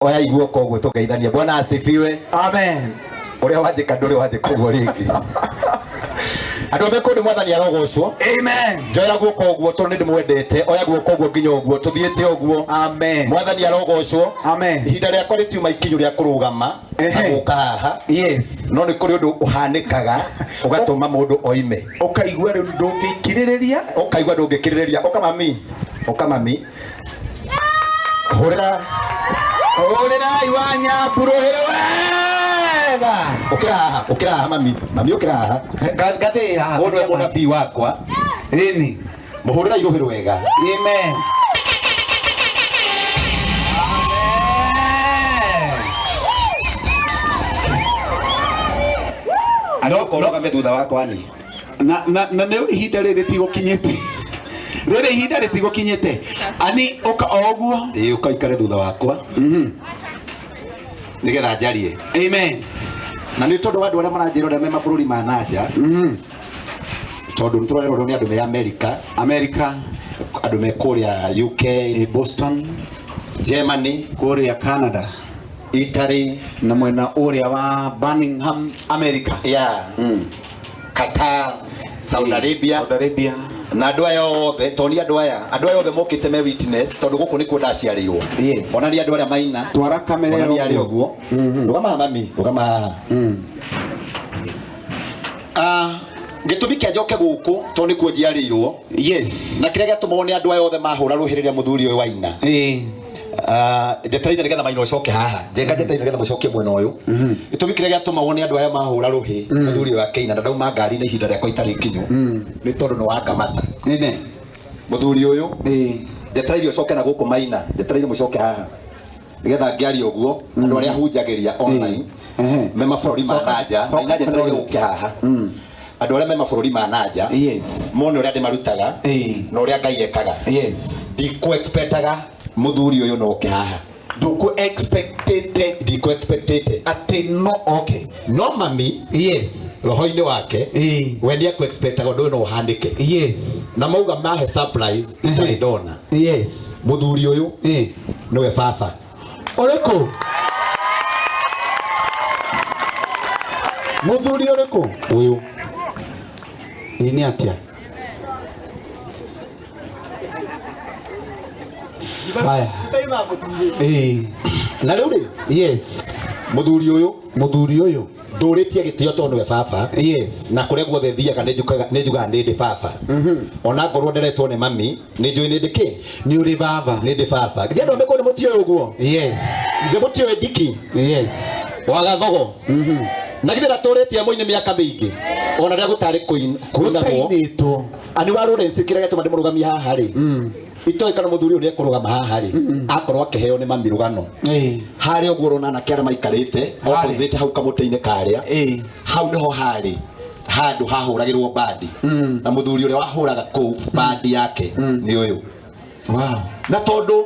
Oya iguo koguo tugeithanie. Bwana asifiwe. Amen. Uria wandika nduri wandika uguo ringi. Andu ameko ni mwathani arogocwo. Amen. Njoya guoko uguo tondu ndi mwendete. Oya guoko uguo nginya uguo tuthiete uguo. Amen. Mwathani arogocwo. Amen. Ihinda riakwa ritiuma ikinyu ria kurugama aguka haha. Yes. No ni kuri undu uhanikaga ugatuma mundu oime. Ukaigua ndungikiririria. Ukaigua ndungikiririria. Oka mami. Hurira iwanya purohera wega. Ukira haha mami ukira haha. Gathĩ haha. Ũndũ mũnabii wakwa. Ĩni. Mũhũrĩra irohero wega. Amen. Ano koroga thutha wakwa ni. Na nĩ ihinda rĩrĩ tigũkinyĩte. Rĩrĩ ihinda rĩtigũkinyĩte. Ani oka oguo. Ukaikare thutha wakwa. Nigetha njarie. Amen. Na nĩ tondũ andũ arĩa maranjĩrora me mabũrũri ma nanja. Tondũ nĩtũrerorwo nĩ andũ me America, andũ me kũrĩa UK, Boston, Germany, kũrĩa Canada, Italy na mwena ũrĩa wa Birmingham, America. Yeah. Qatar, Saudi Arabia. Na andũ aya othe toni andũ aya othe mokite me witness tondu guku ni kuo ndaciarirwo. Yes. Ona ni andũ arĩa maina twara kamera yo guo. Rugama mami, rugama. Gitumi kia njoke guku to ni kuo njiarirwo. Yes. Na kiria gĩatũma ni andũ aya othe mahũra rũhĩrĩria muthuri ũyũ waina. Njetereire nigetha maina ucoke haha. Njetereire nigetha mucoke mwena ũyũ. Gitumi kiria gĩatũma ni andũ aya mahũra rũhĩ muthuri ũyũ wa Keina na ndauma ngari ni ihinda rĩakwa itarĩ kinyu. Ni tondu no wangamata. Ine. Muthuri ũyũ. Njetereire ucoke na guku maina. Njetereire mucoke haha. Nigetha ngiaria ũguo andũ arĩa hunjagĩria online. Me mabũrũri ma nanja. Maina njetereire guke haha. Andũ arĩa me mabũrũri ma nanja. Yes. Mone ũrĩa ndĩmarutaga. Na ũrĩa Ngai ekaga. Yes. Ndikũ expectaga muthuri ũyũ no ke haha. Ndikũ expectate ati no okay. No mami. Yes. Roho-inĩ wake. We nĩ aku expectaga ũndũ ũyũ no ũhanĩke. Yes. Na mauga mahe surprise itarĩ ndona. Yes. Muthuri ũyũ nĩwe baba. Ũrĩkũ? Muthuri ũrĩkũ? Ũyũ. Ini atia. Haya. Na rĩu rĩ? Yes. Muthuri ũyũ ndũrĩtie gĩtĩo tondũ we baba. Yes. Na kũrĩa guothe thiaga nĩ njugaga nĩ ndĩ baba. Ona ngorwo nderetwo nĩ mami nĩ njũĩ nĩ ndĩ kĩ? Nĩ ũrĩ baba. Nĩ ndĩ baba. Githĩ andũ ameko nĩ mũtio ũguo? Yes. Githĩ mũtio ndiki? Yes. Wa gathogo. Na githĩ ratũrĩtie mũini mĩaka mĩingĩ. Ona rĩa gũtarĩ kũinagwo. Ani wa Lawrence kĩrĩa gĩatũma ndĩmũrũgamia haha rĩ. Itoĩ kana muthuri ũyũ nĩ ekũrũgama haha rĩ. Akorwo akĩheo nĩ mami rũgano. Harĩa ũguo rona na kĩara maikarĩte. Opposite hau kamũtĩ-inĩ karĩa. Hau nĩho harĩ handũ hahũragĩrwo bandi. Na muthuri ũrĩa wahũraga kũu bandi yake nĩ ũyũ. Wow. Na tondũ